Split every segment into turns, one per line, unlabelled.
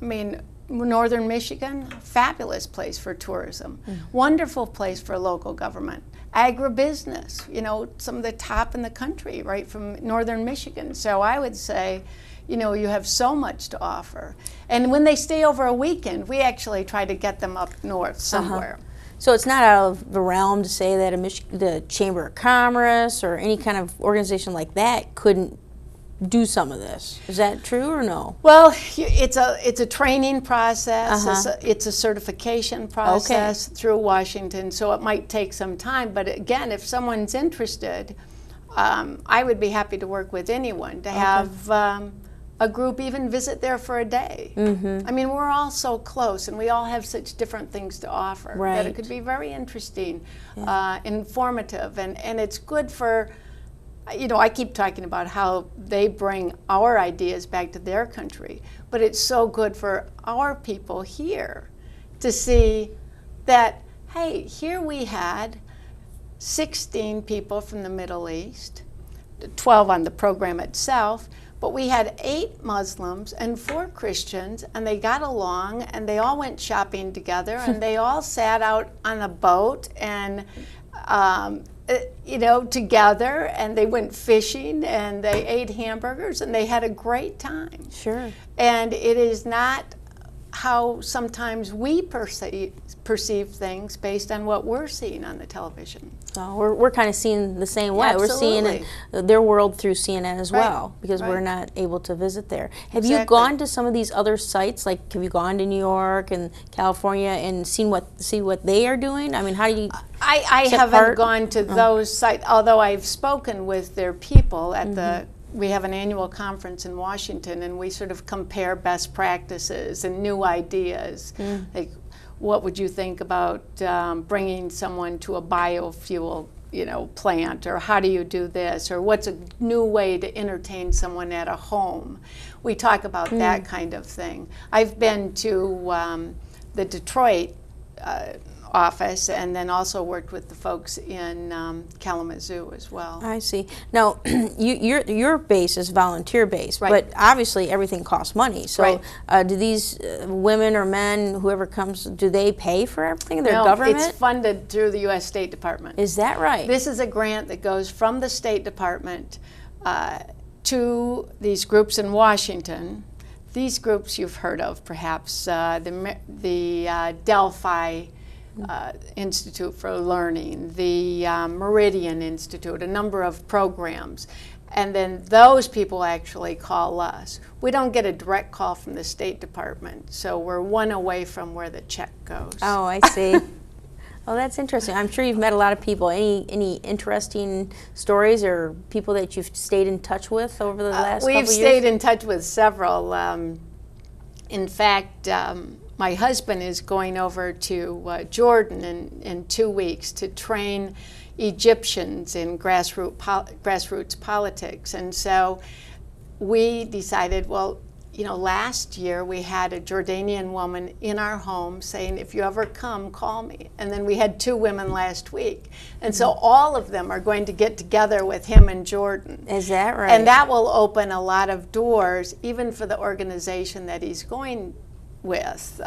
I mean, Northern Michigan, fabulous place for tourism, wonderful place for local government. Agribusiness, you know, some of the top in the country, right from Northern Michigan. So I would say, you know, you have so much to offer. And when they stay over a weekend, we actually try to get them up north somewhere.
So it's not out of the realm to say that the Chamber of Commerce or any kind of organization like that couldn't do some of this. Is that true or no?
Well, it's a training process. It's a certification process through Washington, so it might take some time. But again, if someone's interested, I would be happy to work with anyone to have a group even visit there for a day. I mean, we're all so close, and we all have such different things to offer that it could be very interesting, informative, and it's good for. You know, I keep talking about how they bring our ideas back to their country, but it's so good for our people here to see that, hey, here we had 16 people from the Middle East, 12 on the program itself, but we had 8 Muslims and 4 Christians, and they got along, and they all went shopping together, and they all sat out on a boat, and you know, together, and they went fishing, and they ate hamburgers, and they had a great time.
Sure.
And it is not how sometimes we perceive things based on what we're seeing on the television.
So we're kind of seeing the same way.
Absolutely.
We're seeing their world through CNN as well, because we're not able to visit there. Have you gone to some of these other sites? Like, have you gone to New York and California and see what they are doing? I mean, how do you?
I haven't gone to those sites, although I've spoken with their people at the. We have an annual conference in Washington, and we sort of compare best practices and new ideas. Like, what would you think about bringing someone to a biofuel, you know, plant, or how do you do this, or what's a new way to entertain someone at a home? We talk about that kind of thing. I've been to the Detroit office, and then also worked with the folks in Kalamazoo as well.
I see. Now, your base is volunteer based, but obviously everything costs money. So, do these women or men, whoever comes, do they pay for everything? Their government?
It's funded through the U.S. State Department.
Is that right?
This is a grant that goes from the State Department to these groups in Washington. These groups you've heard of, perhaps the Delphi. Institute for Learning, the Meridian Institute, a number of programs. And then those people actually call us. We don't get a direct call from the State Department, so we're one away from where the check goes.
Oh, I see. Oh, that's interesting. I'm sure you've met a lot of people. Any interesting stories or people that you've stayed in touch with over the last couple years?
We've stayed in touch with several. In fact, my husband is going over to Jordan in 2 weeks to train Egyptians in grassroots politics. And so we decided, well, you know, last year we had a Jordanian woman in our home saying, if you ever come, call me. And then we had 2 women last week. And so all of them are going to get together with him in Jordan.
Is that right?
And that will open a lot of doors, even for the organization that he's going with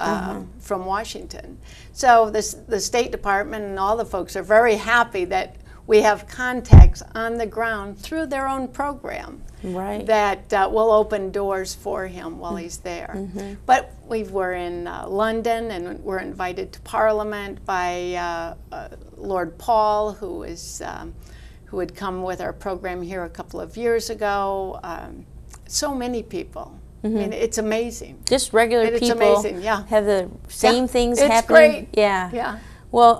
from Washington. So the State Department and all the folks are very happy that we have contacts on the ground through their own program that will open doors for him while he's there. But we were in London, and we're invited to Parliament by Lord Paul, who had come with our program here a couple of years ago. So many people. I mean, it's amazing.
Just regular people.
It's amazing,
have the same things
it's
happening.
Great.
Yeah. Well,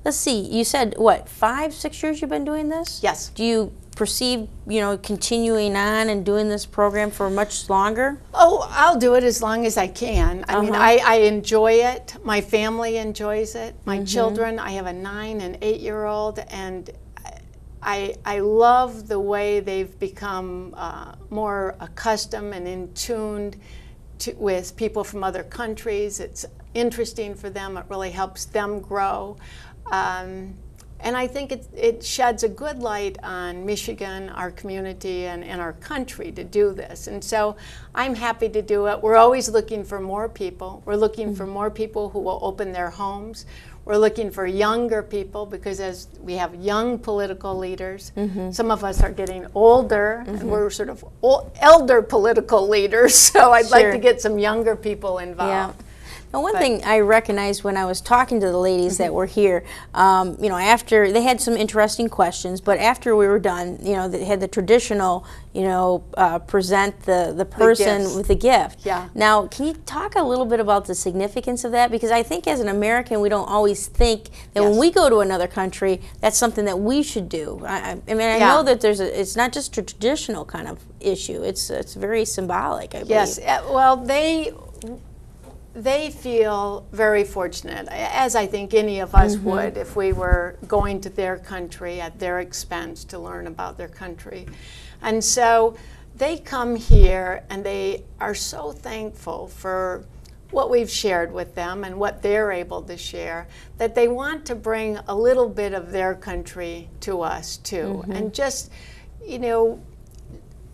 let's see. You said what, 5-6 years you've been doing this?
Yes.
Do you perceive, you know, continuing on and doing this program for much longer?
Oh, I'll do it as long as I can. I mean, I enjoy it. My family enjoys it. My children. I have a 9 and 8-year-old, and I love the way they've become more accustomed and in tune with people from other countries. It's interesting for them. It really helps them grow. And I think it sheds a good light on Michigan, our community, and our country to do this. And so I'm happy to do it. We're always looking for more people. We're looking for more people who will open their homes. We're looking for younger people, because as we have young political leaders, some of us are getting older, and we're sort of elder political leaders. So I'd like to get some younger people involved.
Now, one thing I recognized when I was talking to the ladies that were here, you know, after they had some interesting questions, but after we were done, you know, they had the traditional, you know, present the person with a gift.
Yeah.
Now, can you talk a little bit about the significance of that? Because I think as an American, we don't always think that when we go to another country, that's something that we should do. I mean, I know that it's not just a traditional kind of issue. It's very symbolic, I believe.
Yes. Well, they feel very fortunate, as I think any of us would if we were going to their country at their expense to learn about their country. And so they come here and they are so thankful for what we've shared with them and what they're able to share, that they want to bring a little bit of their country to us too. And just, you know,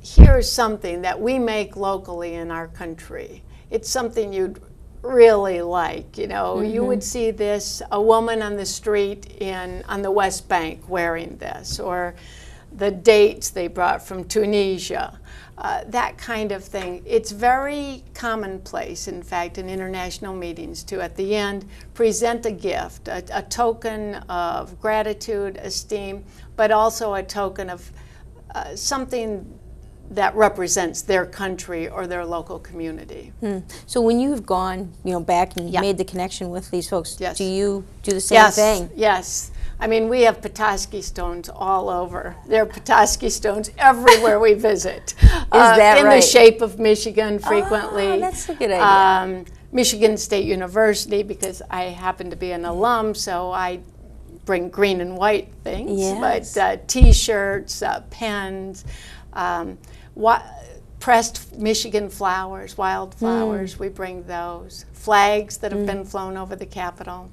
here's something that we make locally in our country. It's something you'd really like, you know. You would see this, a woman on the street on the West Bank wearing this, or the dates they brought from Tunisia, that kind of thing. It's very commonplace, in fact, in international meetings to, at the end, present a gift, a token of gratitude, esteem, but also a token of something that represents their country or their local community.
So when you've gone, you know, back and made the connection with these folks, do you do the same
Yes.
thing?
Yes. I mean, we have Petoskey stones all over. There are Petoskey stones everywhere we visit.
Is that
in
right?
the shape of Michigan frequently.
Oh, that's a good idea.
Michigan State University, because I happen to be an alum, so I bring green and white things.
Yes.
But T-shirts, pens, pressed Michigan flowers, wildflowers, we bring those. Flags that have been flown over the Capitol.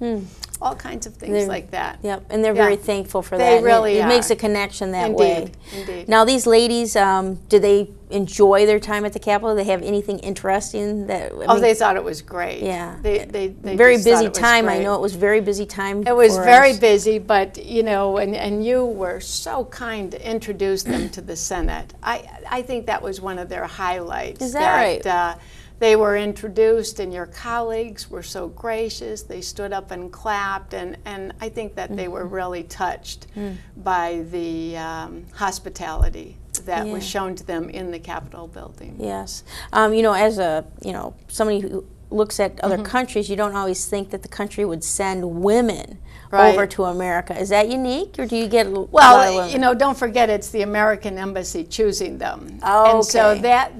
All kinds of things like that.
Yep, and they're very thankful for
They
that.
really
It
are.
makes a connection that way.
Indeed.
Now, these ladies, do they enjoy their time at the Capitol? Do they have anything interesting that? I mean,
They thought it was great.
Yeah.
They
very
just thought
busy
it was
time. I
great.
know it was very busy time.
It was
for
very
us.
busy, but you know, and you were so kind to introduce them to the Senate. I think that was one of their highlights.
Is that right?
They were introduced, and your colleagues were so gracious. They stood up and clapped, and I think that they were really touched by the hospitality that was shown to them in the Capitol building.
Yes. You know, as somebody who looks at other countries, you don't always think that the country would send women over to America. Is that unique, or do you get a lot of women?
You know, don't forget it's the American Embassy choosing them.
Oh,
and so
okay.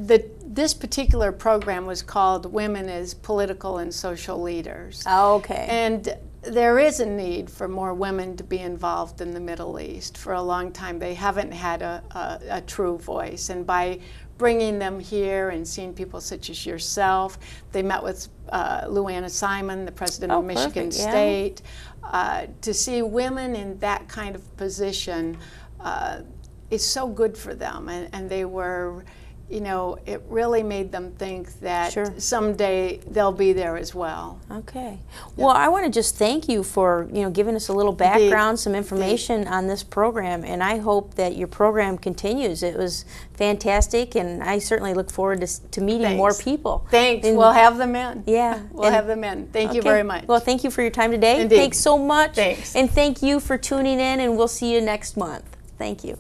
this particular program was called Women as Political and Social Leaders.
Oh, okay.
And there is a need for more women to be involved in the Middle East. For a long time, they haven't had a true voice. And by bringing them here and seeing people such as yourself, they met with Luana Simon, the president of Michigan State. To see women in that kind of position is so good for them. And they were, you know, it really made them think that someday they'll be there as well.
Okay. Well, I want to just thank you for, you know, giving us a little background, some information on this program, and I hope that your program continues. It was fantastic, and I certainly look forward to meeting more people.
Thanks. We'll have them in.
Yeah.
We'll have them in. Thank you very much.
Well, thank you for your time today.
Indeed.
Thanks so much.
Thanks.
And thank you for tuning in, and we'll see you next month. Thank you.